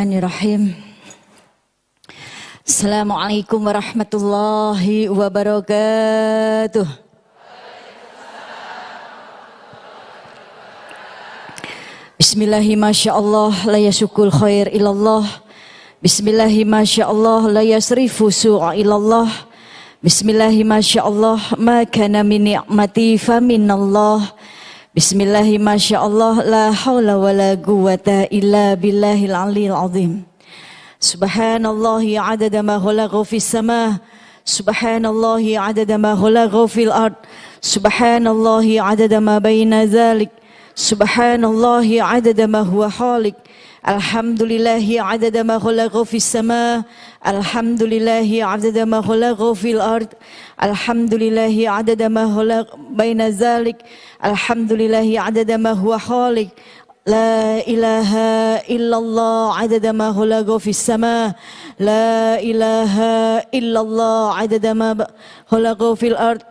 Bismillahirrahmanirrahim. Assalamualaikum warahmatullahi wabarakatuh. Bismillahi masyaallah la yasukul khair ilallah. Bismillahi masyaallah la yasrifu su'a ilallah. Bismillahi masyaallah ma kana min ni'mati fa minallah. Bismillahi masyaallah la haula wala quwata illa billahil aliyil azim. Subhanallahi adada ma khalaqa fis sama, subhanallahi adada ma khalaqa fil ard, subhanallahi adada ma baina dzalik, subhanallahi adada ma huwa khaliq. Alhamdulillahi adada ma khalaqa fis sama, alhamdulillahi adada ma khalaqa fil ard, alhamdulillahi adada ma khalaqa baina dzalik, alhamdulillahi adada ma huwa khaliq. La ilaha illallah adada ma khalaqa fis sama, la ilaha illallah adada ma khalaqa fil ard,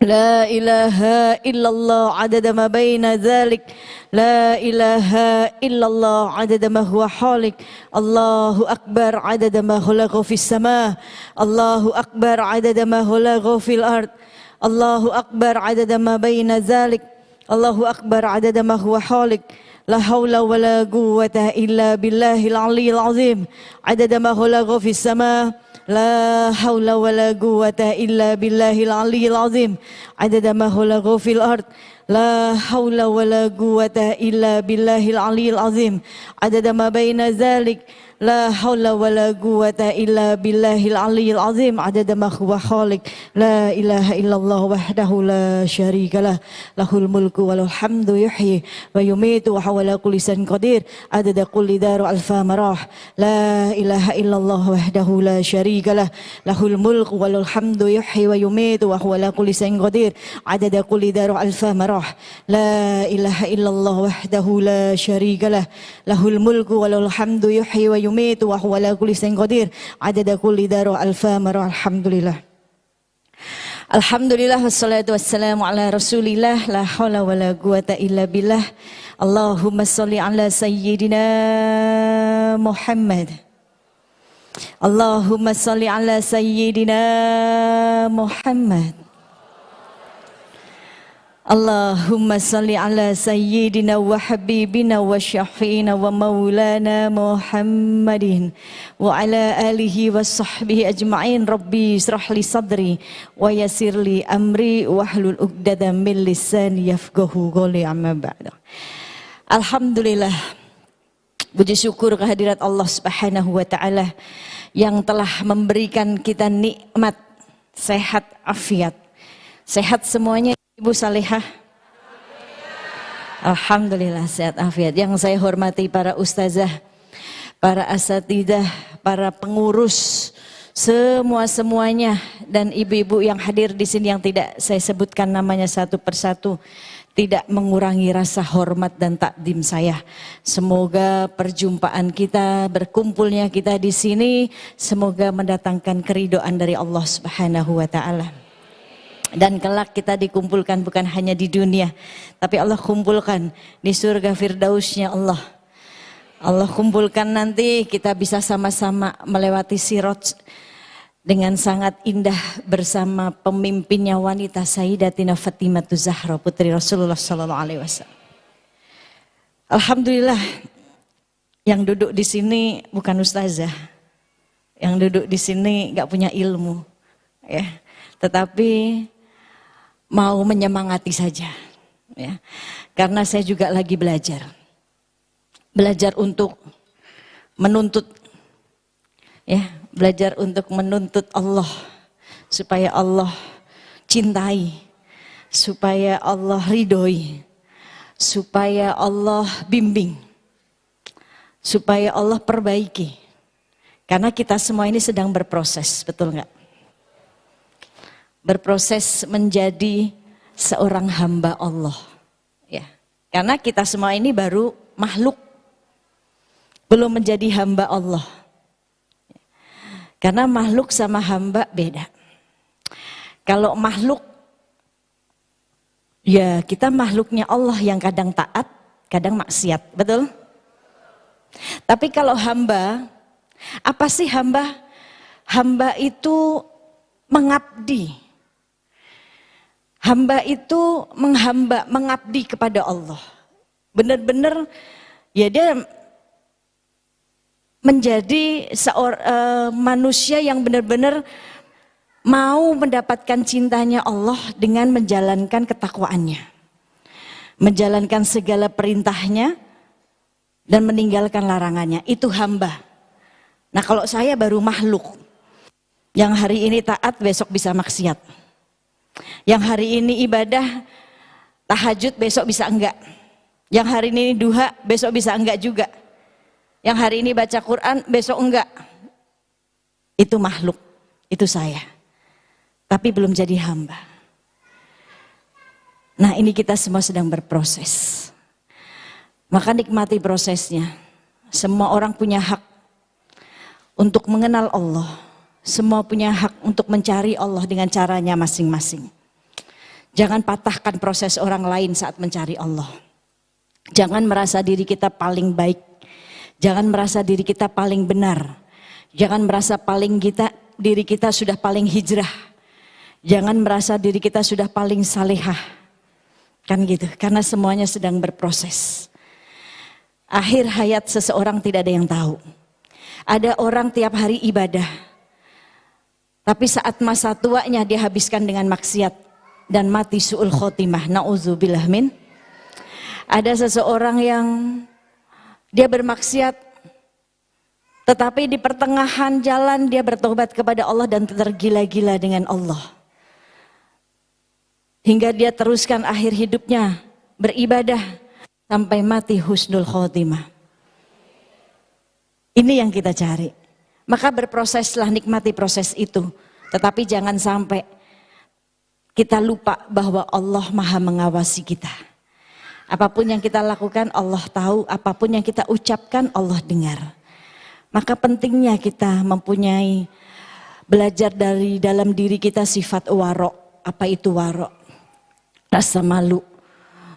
la ilaha illallah adada ma baina dzalik, la ilaha illallah adada ma huwa khaliq. Allahu akbar adada ma khalaqa fis sama, Allahu akbar adada ma khalaqa fil ard, Allahu akbar adada ma baina dzalik, Allahu akbar adada ma huwa khaliq. La haula wala quwwata illa billahil aliyil azim. Adada ma khalaqa fis sama, la haula wala quwwata illa billahil aliyil azim. Adada ma khalaqa fil ard, la haula wala quwwata illa billahil aliyil azim. Adada ma baina dzalik, la haula wala quwwata illa billahil aliyil azim. Adada ma huwa khaliq. La ilaha illallah wahdahu la syarikalah, lahul mulku walal hamdu yuhyi wa yumitu wa huwa ala kulli syai'in qadir. Adada kulli daru alfa marah. La ilaha illallah wahdahu la syarikalah, lahul mulku walal hamdu yuhyi wa yumitu wa huwa ala kulli syai'in qadir. Adada kulli daru alfa marah. La ilaha illallah wahdahu la syarikalah, lahul mulku walal hamdu yuhyi wa yumitu wa huwa ala kulli syai'in qadir. Adada kulli daru alfa marah. Alhamdulillah. Alhamdulillah wassalatu wassalamu ala rasulillah, la haula wala quwata illa billah. Allahumma sholli ala sayyidina Muhammad. Allahumma sholli ala sayyidina Muhammad. Allahumma salli ala sayyidina wa habibina wa syafi'ina wa maulana Muhammadin wa ala alihi wa sahbihi ajma'in. Rabbi israhli sadri wa yasirli amri wa hlul uqdatan min lisani yafqahu qawli, amma ba'du. Alhamdulillah, puji syukur kehadirat Allah Subhanahu wa taala yang telah memberikan kita nikmat sehat afiat. Sehat semuanya Ibu Salihah? Alhamdulillah sehat afiat. Yang saya hormati para ustazah, para asatidah, para pengurus, semuanya dan ibu-ibu yang hadir di sini yang tidak saya sebutkan namanya satu persatu, tidak mengurangi rasa hormat dan takdim saya. Semoga perjumpaan kita, berkumpulnya kita di sini, semoga mendatangkan keridhaan dari Allah Subhanahu wa taala. Dan kelak kita dikumpulkan bukan hanya di dunia, tapi Allah kumpulkan di surga firdausnya Allah. Allah kumpulkan nanti kita bisa sama-sama melewati sirat dengan sangat indah bersama pemimpinnya wanita Sayyidatina Fatimah Zahra putri Rasulullah sallallahu alaihi wasallam. Alhamdulillah, yang duduk di sini bukan ustazah, yang duduk di sini nggak punya ilmu, ya, tetapi mau menyemangati saja, ya, karena saya juga lagi belajar untuk menuntut, ya, belajar untuk menuntut Allah supaya Allah cintai, supaya Allah ridhoi, supaya Allah bimbing, supaya Allah perbaiki, karena kita semua ini sedang berproses, betul nggak? Berproses menjadi seorang hamba Allah, ya. Karena kita semua ini baru makhluk, belum menjadi hamba Allah. Karena makhluk sama hamba beda. Kalau makhluk, ya kita makhluknya Allah yang kadang taat, kadang maksiat, betul? Tapi kalau hamba, apa sih hamba? Hamba itu mengabdi. Hamba itu menghamba, mengabdi kepada Allah. Benar-benar ya dia menjadi seorang manusia yang benar-benar mau mendapatkan cintanya Allah dengan menjalankan ketakwaannya. Menjalankan segala perintahnya dan meninggalkan larangannya. Itu hamba. Nah kalau saya baru makhluk. Yang hari ini taat besok bisa maksiat. Yang hari ini ibadah tahajud besok bisa enggak. Yang hari ini duha besok bisa enggak juga. Yang hari ini baca Quran besok enggak. Itu makhluk. Itu saya. Tapi belum jadi hamba. Nah ini kita semua sedang berproses. Maka nikmati prosesnya. Semua orang punya hak untuk mengenal Allah. Semua punya hak untuk mencari Allah dengan caranya masing-masing. Jangan patahkan proses orang lain saat mencari Allah. Jangan merasa diri kita paling baik. Jangan merasa diri kita paling benar. Jangan merasa diri kita sudah paling hijrah. Jangan merasa diri kita sudah paling salehah. Kan gitu, karena semuanya sedang berproses. Akhir hayat seseorang tidak ada yang tahu. Ada orang tiap hari ibadah. Tapi saat masa tuanya dia habiskan dengan maksiat dan mati su'ul khotimah. Na'udzubillah min. Ada seseorang yang dia bermaksiat, tetapi di pertengahan jalan dia bertobat kepada Allah dan tergila-gila dengan Allah. Hingga dia teruskan akhir hidupnya beribadah sampai mati husnul khotimah. Ini yang kita cari. Maka berproseslah, nikmati proses itu. Tetapi jangan sampai kita lupa bahwa Allah Maha mengawasi kita. Apapun yang kita lakukan Allah tahu, apapun yang kita ucapkan Allah dengar. Maka pentingnya kita mempunyai, belajar dari dalam diri kita sifat warok. Apa itu warok? Rasa malu,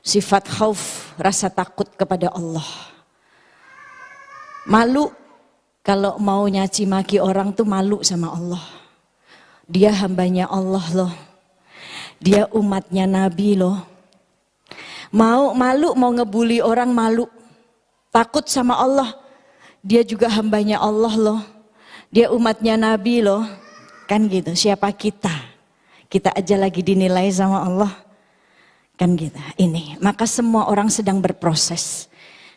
sifat khauf, rasa takut kepada Allah. Malu, kalau mau nyaci maki orang tuh malu sama Allah. Dia hambanya Allah loh. Dia umatnya Nabi loh. Malu mau ngebully orang malu. Takut sama Allah. Dia juga hambanya Allah loh. Dia umatnya Nabi loh. Kan gitu, siapa kita? Kita aja lagi dinilai sama Allah. Kan gitu, ini. Maka semua orang sedang berproses.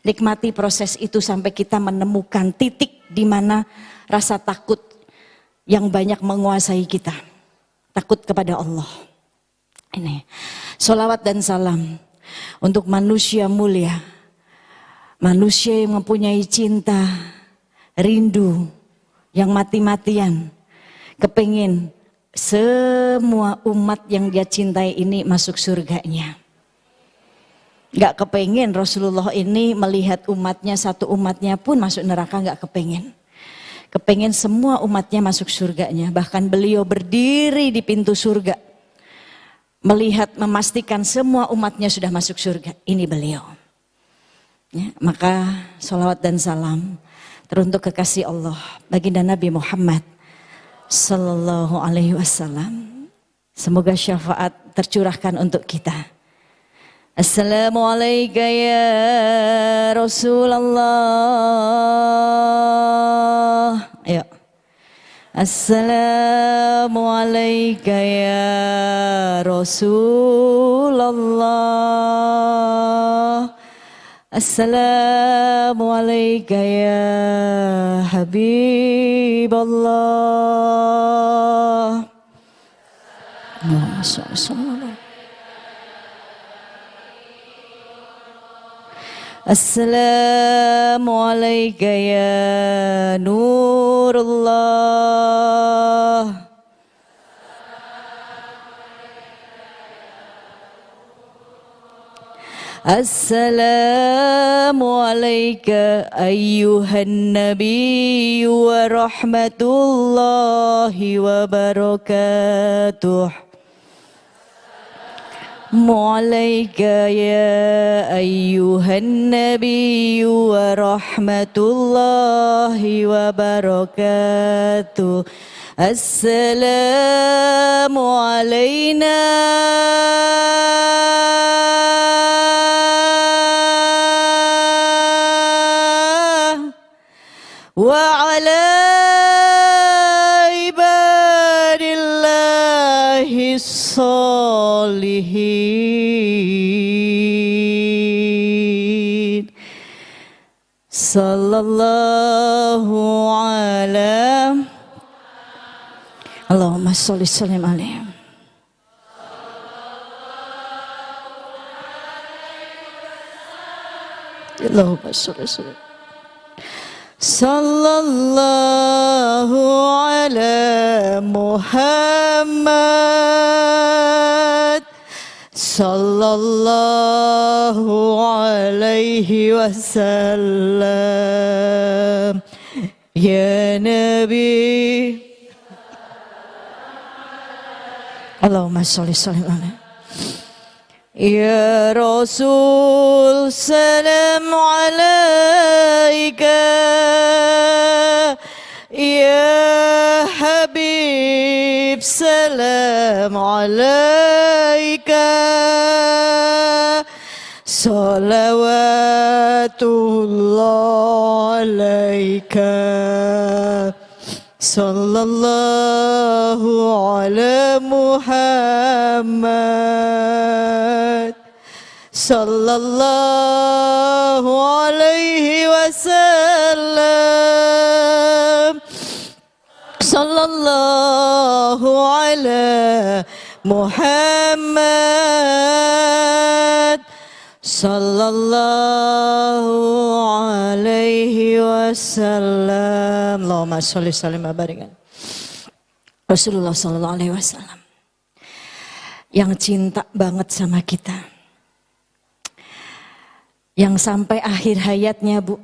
Nikmati proses itu sampai kita menemukan titik di mana rasa takut yang banyak menguasai kita. Takut kepada Allah. Ini. Sholawat dan salam untuk manusia mulia. Manusia yang mempunyai cinta, rindu, yang mati-matian. Kepingin semua umat yang dia cintai ini masuk surganya. Gak kepengen Rasulullah ini melihat umatnya, satu umatnya pun masuk neraka, gak kepengen. Kepengen semua umatnya masuk surganya. Bahkan beliau berdiri di pintu surga. Melihat, memastikan semua umatnya sudah masuk surga. Ini beliau. Ya, maka sholawat dan salam teruntuk kekasih Allah baginda Nabi Muhammad Sallallahu alaihi wasallam. Semoga syafaat tercurahkan untuk kita. Assalamualaikum ya Rasulullah. Ayo. Assalamualaikum ya Rasulullah. Assalamualaikum ya Habiballah. Assalamualaikum ya Nurullah. Assalamualaikum ayyuhan nabi wa rahmatullahi wa barakatuh. عليك يا أيها النبي ورحمة الله وبركاته. السلام علينا وعلى عباد الله الصالحين. صلى الله على Allahumma sholli sallim alaihi. Allahumma sholli sallim. Sallallahu ala Muhammad sallallahu alaihi wasallam. Ya Nabi Allahumma sholli sallim alaihi. Ya Rasul salam alaika. Ya Habib salam alaika. Salawatullah alaika. Sallallahu ala Muhammad sallallahu alaihi wasallam. Sallallahu ala Muhammad sallallahu alaihi wasallam. Allahumma sholli sallim wa barik. Rasulullah sallallahu alaihi wasallam yang cinta banget sama kita, yang sampai akhir hayatnya Bu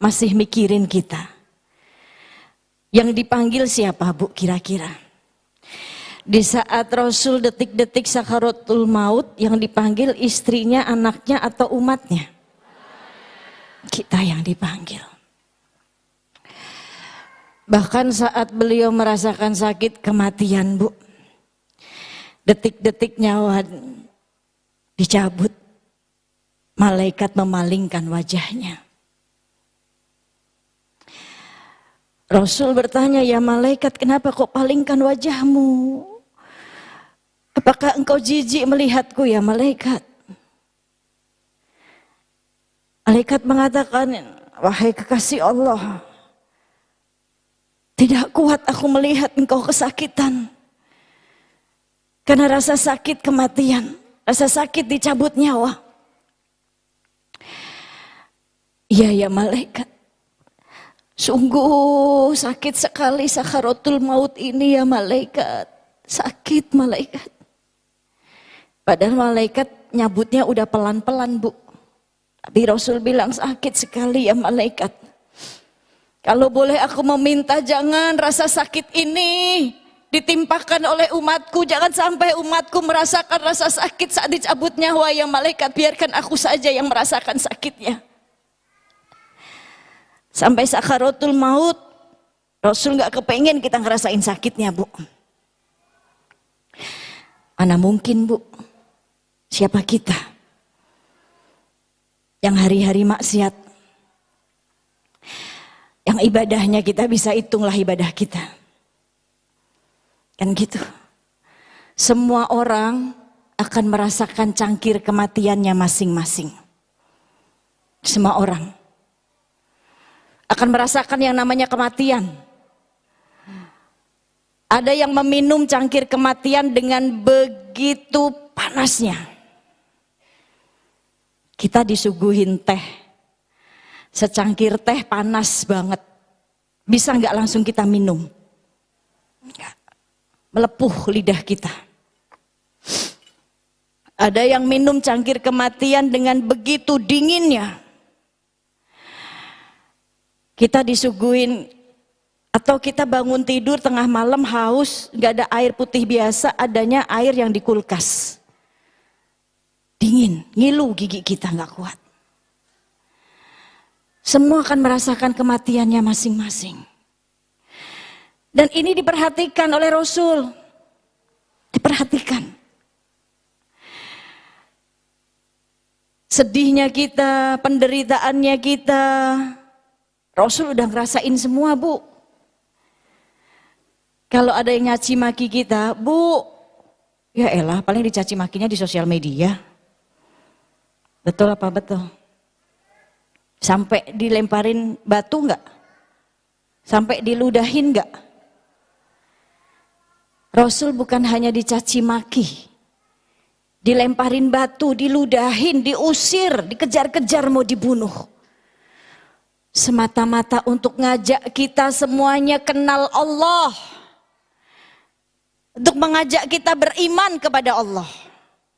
masih mikirin kita. Yang dipanggil siapa Bu kira-kira? Di saat Rasul detik-detik sakaratul maut, yang dipanggil istrinya, anaknya, atau umatnya? Kita yang dipanggil. Bahkan saat beliau merasakan sakit kematian Bu, detik-detik nyawa dicabut, malaikat memalingkan wajahnya. Rasul bertanya, ya malaikat, kenapa kok palingkan wajahmu? Apakah engkau jijik melihatku ya malaikat? Malaikat mengatakan, wahai kekasih Allah, tidak kuat aku melihat engkau kesakitan. Karena rasa sakit kematian, rasa sakit dicabut nyawa. Iya ya malaikat, sungguh sakit sekali sakaratul maut ini ya malaikat. Sakit malaikat. Padahal malaikat nyabutnya udah pelan-pelan Bu. Tapi Rasul bilang sakit sekali ya malaikat. Kalau boleh aku meminta, jangan rasa sakit ini ditimpakan oleh umatku. Jangan sampai umatku merasakan rasa sakit saat dicabut nyawa ya malaikat. Biarkan aku saja yang merasakan sakitnya. Sampai sakaratul maut, Rasul gak kepengen kita ngerasain sakitnya Bu. Mana mungkin Bu, siapa kita yang hari-hari maksiat, yang ibadahnya kita bisa hitunglah ibadah kita. Kan gitu. Semua orang akan merasakan cangkir kematiannya masing-masing. Semua orang akan merasakan yang namanya kematian. Ada yang meminum cangkir kematian dengan begitu panasnya. Kita disuguhin teh, secangkir teh panas banget. Bisa nggak langsung kita minum? Nggak. Melepuh lidah kita. Ada yang minum cangkir kematian dengan begitu dinginnya. Kita disuguhin, atau kita bangun tidur tengah malam haus, nggak ada air putih biasa, adanya air yang di kulkas. dingin, ngilu gigi kita nggak kuat. Semua akan merasakan kematiannya masing-masing. Dan ini diperhatikan oleh Rasul. Diperhatikan. Sedihnya kita, penderitaannya kita, Rasul udah ngerasain semua, Bu. Kalau ada yang nyaci maki kita, Bu, ya elah paling dicaci makinya di sosial media. Betul apa betul? Sampai dilemparin batu enggak? Sampai diludahin enggak? Rasul bukan hanya dicaci maki, dilemparin batu, diludahin, diusir, dikejar-kejar mau dibunuh. Semata-mata untuk ngajak kita semuanya kenal Allah. Untuk mengajak kita beriman kepada Allah.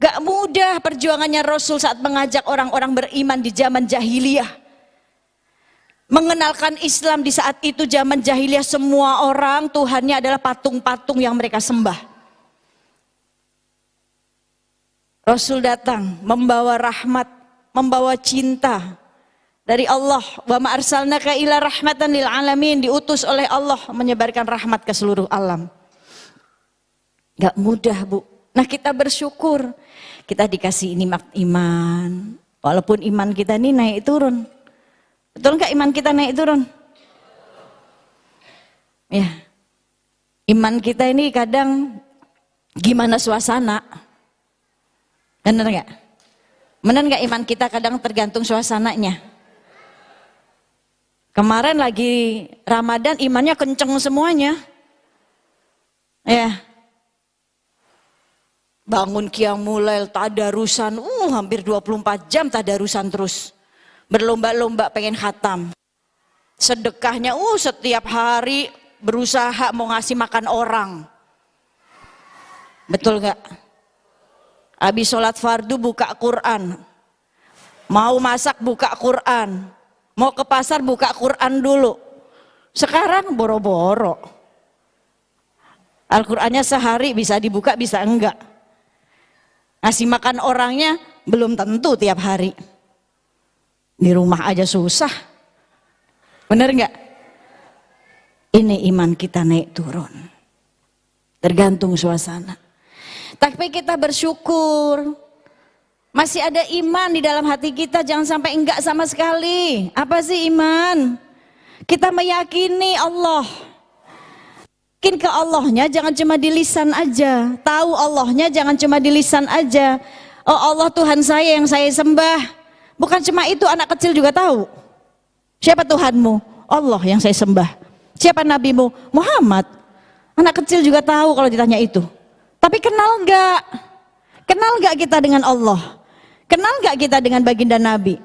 Gak mudah perjuangannya Rasul saat mengajak orang-orang beriman di zaman jahiliyah. Mengenalkan Islam di saat itu zaman jahiliyah, semua orang Tuhannya adalah patung-patung yang mereka sembah. Rasul datang membawa rahmat, membawa cinta dari Allah. Wa ma arsalnaka illa rahmatan lil alamin, diutus oleh Allah menyebarkan rahmat ke seluruh alam. Gak mudah, Bu. Nah, kita bersyukur kita dikasih nikmat iman. Walaupun iman kita ini naik turun. Betul nggak iman kita naik turun? Ya. Iman kita ini kadang gimana suasana. Benar nggak? Benar nggak iman kita kadang tergantung suasananya? Kemarin lagi Ramadan imannya kenceng semuanya. Ya. Bangun qiyamul lail, tadarusan, hampir 24 jam tadarusan terus. Berlomba-lomba pengen khatam. Sedekahnya, setiap hari berusaha mau ngasih makan orang. Betul gak? Habis sholat fardu buka Quran. Mau masak buka Quran. Mau ke pasar buka Quran dulu. Sekarang boro-boro. Al-Qurannya sehari bisa dibuka bisa enggak. Ngasih makan orangnya belum tentu tiap hari. Di rumah aja susah. Bener nggak? Ini iman kita naik turun. Tergantung suasana. Tapi kita bersyukur. Masih ada iman di dalam hati kita, jangan sampai enggak sama sekali. Apa sih iman? Kita meyakini Allah. Yakin ke Allahnya jangan cuma di lisan aja. Tahu Allahnya jangan cuma di lisan aja. Oh Allah Tuhan saya yang saya sembah. Bukan cuma itu, anak kecil juga tahu. Siapa Tuhanmu? Allah yang saya sembah. Siapa nabimu? Muhammad. Anak kecil juga tahu kalau ditanya itu. Tapi kenal enggak? Kenal enggak kita dengan Allah? Kenal enggak kita dengan baginda Nabi?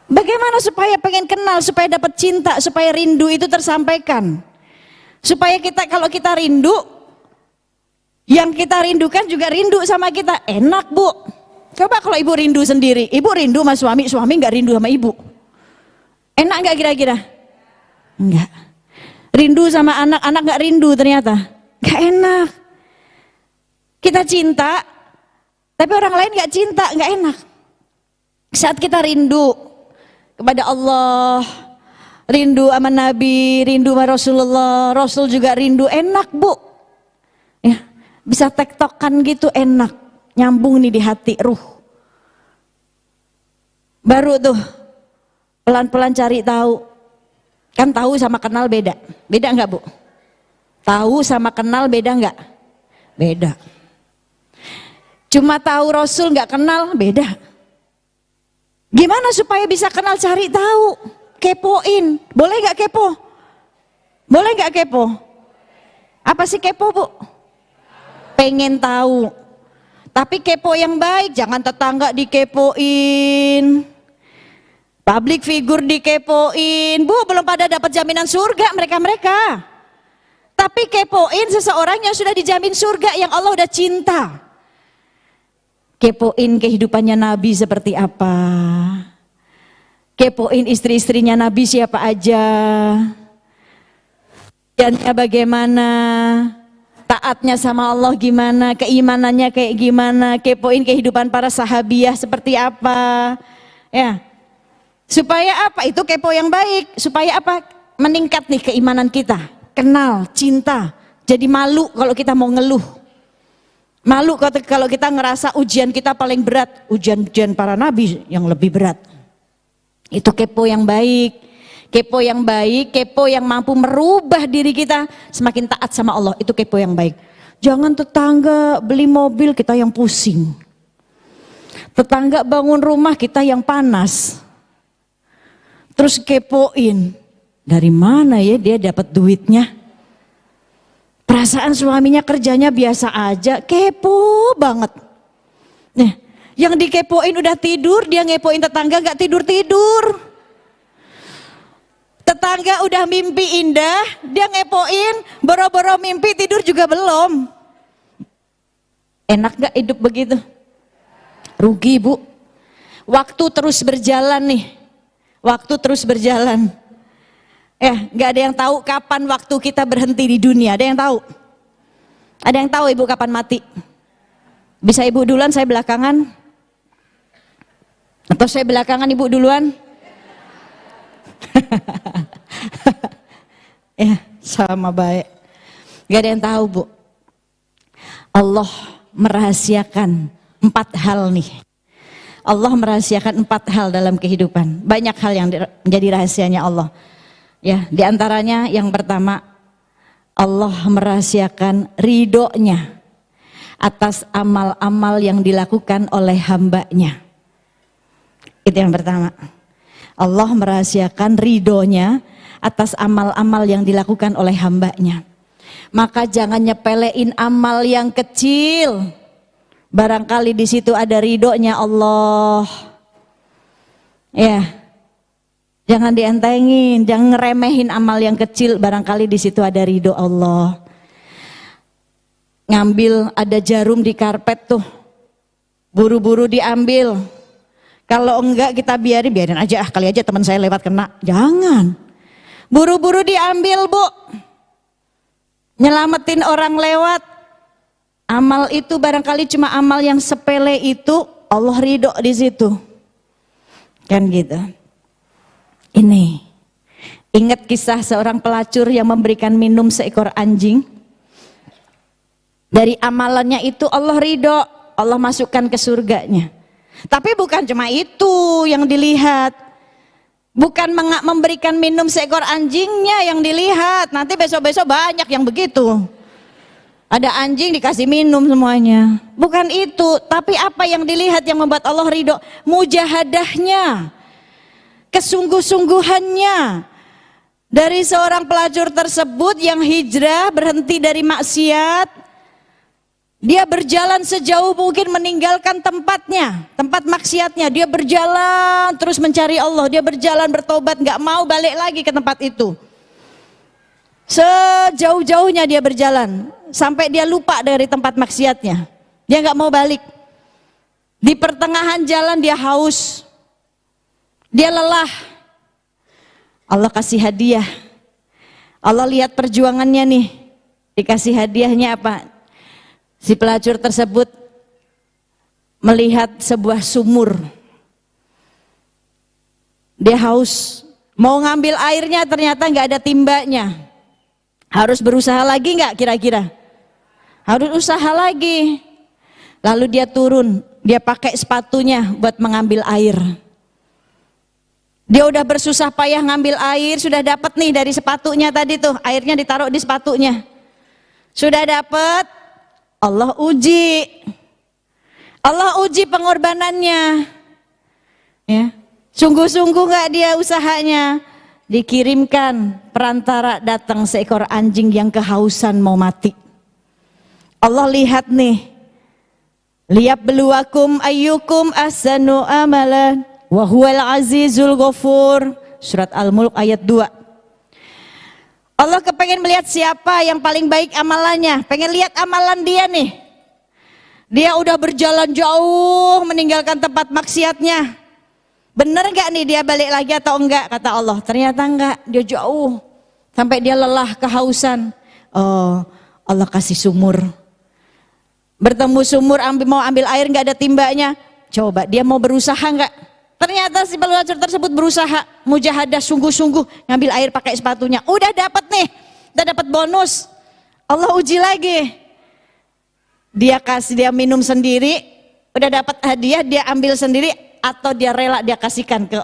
Bagaimana supaya pengen kenal, supaya dapat cinta, supaya rindu itu tersampaikan? Supaya kita, kalau kita rindu, yang kita rindukan juga rindu sama kita. Enak, Bu. Coba kalau ibu rindu sendiri, ibu rindu sama suami, suami nggak rindu sama ibu. Enak nggak kira-kira? Enggak. Rindu sama anak, anak nggak rindu ternyata. Nggak enak. Kita cinta, tapi orang lain nggak cinta, nggak enak. Saat kita rindu kepada Allah, rindu sama Nabi, rindu sama Rasulullah, Rasul juga rindu, enak, Bu. Ya, bisa tektokan gitu enak, nyambung nih di hati, ruh. Baru tuh pelan-pelan cari tahu. Kan tahu sama kenal beda. Beda enggak, Bu? Tahu sama kenal beda enggak? Beda. Cuma tahu Rasul enggak kenal, beda. Gimana supaya bisa kenal, cari tahu. Kepoin, boleh nggak kepo? Boleh nggak kepo? Apa sih kepo, Bu? Pengen tahu. Tapi kepo yang baik, jangan tetangga dikepoin, public figure dikepoin. Bu, belum pada dapat jaminan surga mereka-mereka. Tapi kepoin seseorang yang sudah dijamin surga, yang Allah udah cinta. Kepoin kehidupannya Nabi seperti apa. Kepoin istri-istrinya Nabi siapa aja, dannya bagaimana, taatnya sama Allah gimana, keimanannya kayak gimana, kepoin kehidupan para sahabiah seperti apa. Ya. Supaya apa? Itu kepo yang baik. Supaya apa? Meningkat nih keimanan kita. Kenal, cinta. Jadi malu kalau kita mau ngeluh. Malu kalau kita ngerasa ujian kita paling berat. Ujian-ujian para nabi yang lebih berat. Itu kepo yang baik. Kepo yang baik, kepo yang mampu merubah diri kita semakin taat sama Allah. Itu kepo yang baik. Jangan tetangga beli mobil kita yang pusing. Tetangga bangun rumah kita yang panas. Terus kepoin. Dari mana ya dia dapat duitnya? Perasaan suaminya kerjanya biasa aja. Kepo banget. Nah, yang dikepoin udah tidur, dia ngepoin tetangga gak tidur-tidur. Tetangga udah mimpi indah, dia ngepoin, boro-boro mimpi tidur juga belum. Enak gak hidup begitu? Rugi bu. Waktu terus berjalan nih. Waktu terus berjalan. Gak ada yang tahu kapan waktu kita berhenti di dunia. Ada yang tahu? Ada yang tahu ibu kapan mati? Bisa ibu duluan, saya belakangan? Atau saya belakangan ibu duluan? Ya sama baik. Gak ada yang tahu bu. Allah merahasiakan 4 hal nih. Allah merahasiakan 4 hal dalam kehidupan. Banyak hal yang menjadi rahasianya Allah. Ya, diantaranya yang pertama, Allah merahasiakan ridhonya atas amal-amal yang dilakukan oleh hambanya. Itu yang pertama. Allah merahasiakan ridhonya atas amal-amal yang dilakukan oleh hambanya. Maka jangan nyepelein amal yang kecil. Barangkali di situ ada ridhonya Allah. Ya, jangan dientengin, jangan ngeremehin amal yang kecil. Barangkali di situ ada ridho Allah. Ngambil ada jarum di karpet tuh, buru-buru diambil. Kalau enggak kita biarin aja, kali aja teman saya lewat kena. Jangan. Buru-buru diambil bu. Nyelamatin orang lewat. Amal itu barangkali cuma amal yang sepele itu, Allah ridho di situ. Kan gitu. Ini. Ingat kisah seorang pelacur yang memberikan minum seekor anjing. Dari amalannya itu Allah ridho. Allah masukkan ke surganya. Tapi bukan cuma itu yang dilihat. Bukan memberikan minum seekor anjingnya yang dilihat. Nanti besok-besok banyak yang begitu. Ada anjing dikasih minum semuanya. Bukan itu. Tapi apa yang dilihat yang membuat Allah ridho? Mujahadahnya. Kesungguh-sungguhannya. Dari seorang pelacur tersebut yang hijrah berhenti dari maksiat. Dia berjalan sejauh mungkin meninggalkan tempatnya, tempat maksiatnya. Dia berjalan terus mencari Allah. Dia berjalan bertobat, gak mau balik lagi ke tempat itu. Sejauh-jauhnya dia berjalan, sampai dia lupa dari tempat maksiatnya. Dia gak mau balik. Di pertengahan jalan dia haus. Dia lelah. Allah kasih hadiah. Allah lihat perjuangannya nih. Dikasih hadiahnya apa? Si pelacur tersebut melihat sebuah sumur. Dia haus, mau ngambil airnya ternyata nggak ada timbanya. Harus berusaha lagi nggak kira-kira? Harus usaha lagi. Lalu dia turun, dia pakai sepatunya buat mengambil air. Dia udah bersusah payah ngambil air, sudah dapat nih dari sepatunya tadi tuh, airnya ditaruh di sepatunya. Sudah dapat. Allah uji pengorbanannya. Ya. Sungguh-sungguh gak dia usahanya. Dikirimkan perantara, datang seekor anjing yang kehausan mau mati. Allah lihat nih. Liyabluwakum ayyukum ahsanu amalan wa huwal azizul ghafur. Surat Al-Mulk ayat 2. Allah kepengen melihat siapa yang paling baik amalannya. Pengen lihat amalan dia nih. Dia udah berjalan jauh meninggalkan tempat maksiatnya. Bener gak nih dia balik lagi atau enggak? Kata Allah. Ternyata enggak, dia jauh. Sampai dia lelah, kehausan. Oh, Allah kasih sumur. Bertemu sumur, mau ambil air nggak ada timbanya. Coba dia mau berusaha nggak? Ternyata si pelacur tersebut berusaha, mujahadah sungguh-sungguh ngambil air pakai sepatunya. Udah dapat nih, udah dapat bonus. Allah uji lagi. Dia minum sendiri, udah dapat hadiah, dia ambil sendiri atau dia rela dia kasihkan ke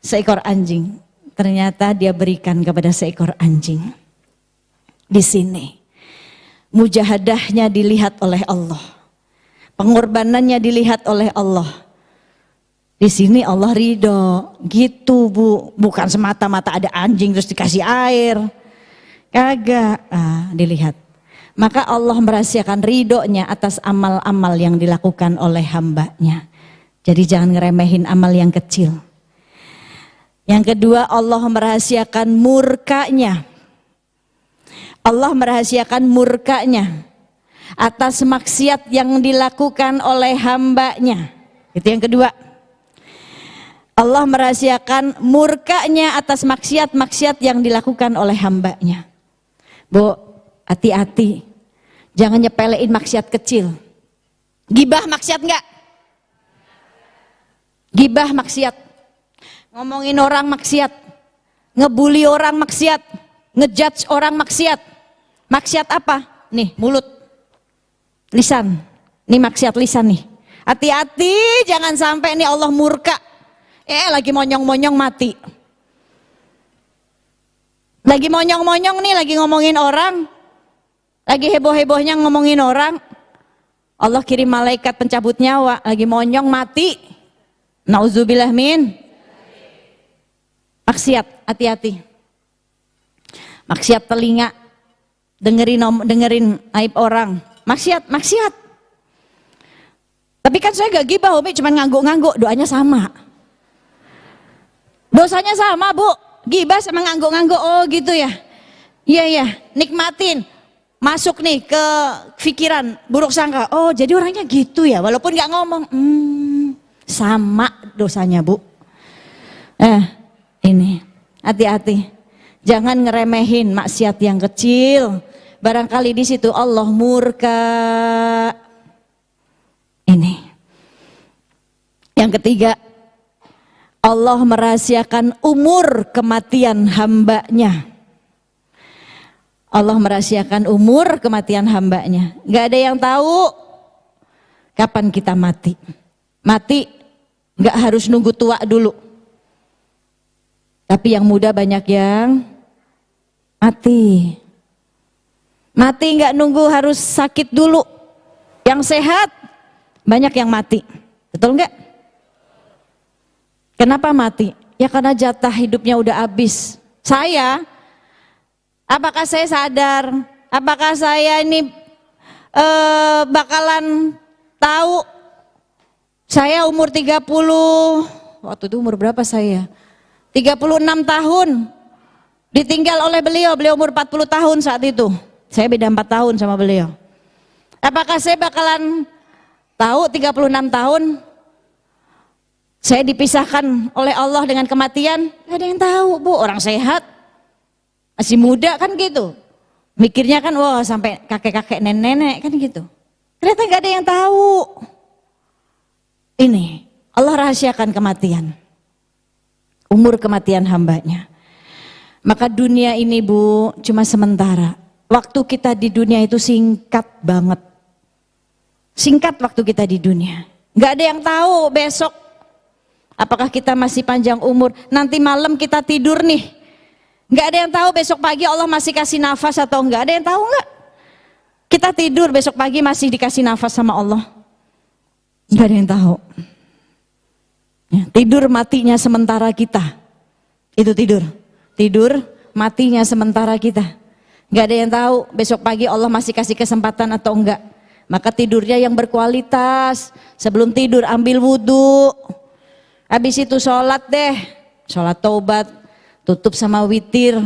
seekor anjing. Ternyata dia berikan kepada seekor anjing. Di sini mujahadahnya dilihat oleh Allah, pengorbanannya dilihat oleh Allah. Di sini Allah ridho, gitu Bu, bukan semata-mata ada anjing terus dikasih air, kagak. Dilihat. Maka Allah merahasiakan ridhonya atas amal-amal yang dilakukan oleh hambanya. Jadi jangan ngeremehin amal yang kecil. Yang kedua, Allah merahasiakan murkanya. Allah merahasiakan murkanya atas maksiat yang dilakukan oleh hambanya. Itu yang kedua. Allah merahasiakan murkanya atas maksiat-maksiat yang dilakukan oleh hambanya. Bu, hati-hati. Jangan nyepelein maksiat kecil. Gibah maksiat enggak? Gibah maksiat. Ngomongin orang maksiat. Ngebully orang maksiat. Ngejudge orang maksiat. Maksiat apa? Nih, mulut. Lisan. Nih maksiat lisan nih. Hati-hati jangan sampai nih Allah murka. Lagi monyong-monyong mati. Lagi monyong-monyong nih, lagi ngomongin orang. Lagi heboh-hebohnya ngomongin orang. Allah kirim malaikat pencabut nyawa, lagi monyong mati. Nauzubillah min. Maksiat, hati-hati. Maksiat telinga, dengerin aib orang. Maksiat. Tapi kan saya gak gibah, Umi, cuma ngangguk-ngangguk, doanya sama. Dosanya sama Bu, gibah sama ngangguk-ngangguk, oh gitu ya. Iya, nikmatin. Masuk nih ke pikiran buruk sangka, oh jadi orangnya gitu ya, walaupun gak ngomong. Sama dosanya Bu. Ini, hati-hati. Jangan ngeremehin maksiat yang kecil. Barangkali di situ Allah murka. Ini. Yang ketiga, Allah merahasiakan umur kematian hambanya. Allah merahasiakan umur kematian hambanya. Gak ada yang tahu kapan kita mati. Mati gak harus nunggu tua dulu. Tapi yang muda banyak yang mati. Mati gak nunggu harus sakit dulu. Yang sehat banyak yang mati. Betul gak? Kenapa mati? Ya karena jatah hidupnya udah habis. Apakah saya sadar? Apakah saya ini bakalan tahu? Saya umur 30, waktu itu umur berapa saya? 36 tahun. Ditinggal oleh beliau umur 40 tahun saat itu. Saya beda 4 tahun sama beliau. Apakah saya bakalan tahu 36 tahun? Saya dipisahkan oleh Allah dengan kematian? Gak ada yang tahu Bu, orang sehat. Masih muda kan gitu. Mikirnya kan wah sampai kakek-kakek nenek-nenek kan gitu. Ternyata gak ada yang tahu. Ini Allah rahasiakan kematian. Umur kematian hambanya. Maka dunia ini Bu cuma sementara. Waktu kita di dunia itu singkat banget. Singkat waktu kita di dunia. Gak ada yang tahu besok apakah kita masih panjang umur. Nanti malam kita tidur nih. Gak ada yang tahu besok pagi Allah masih kasih nafas atau enggak. Ada yang tahu enggak? Kita tidur besok pagi masih dikasih nafas sama Allah. Gak ada yang tahu. Ya, tidur matinya sementara kita. Itu tidur. Tidur matinya sementara kita. Gak ada yang tahu besok pagi Allah masih kasih kesempatan atau enggak. Maka tidurnya yang berkualitas. Sebelum tidur ambil wudhu. Habis itu sholat deh, sholat taubat, tutup sama witir,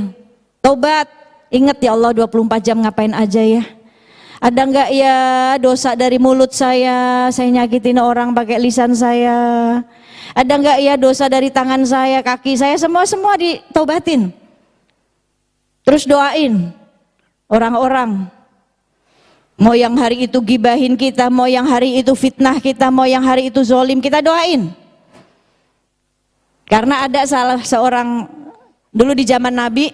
taubat. Ingat ya Allah 24 jam ngapain aja ya. Ada enggak ya dosa dari mulut saya nyakitin orang pakai lisan saya. Ada enggak ya dosa dari tangan saya, kaki saya, semua ditaubatin. Terus doain orang-orang Mau yang hari itu gibahin kita, mau yang hari itu fitnah kita, mau yang hari itu zolim, kita doain. Karena ada salah seorang dulu di zaman Nabi,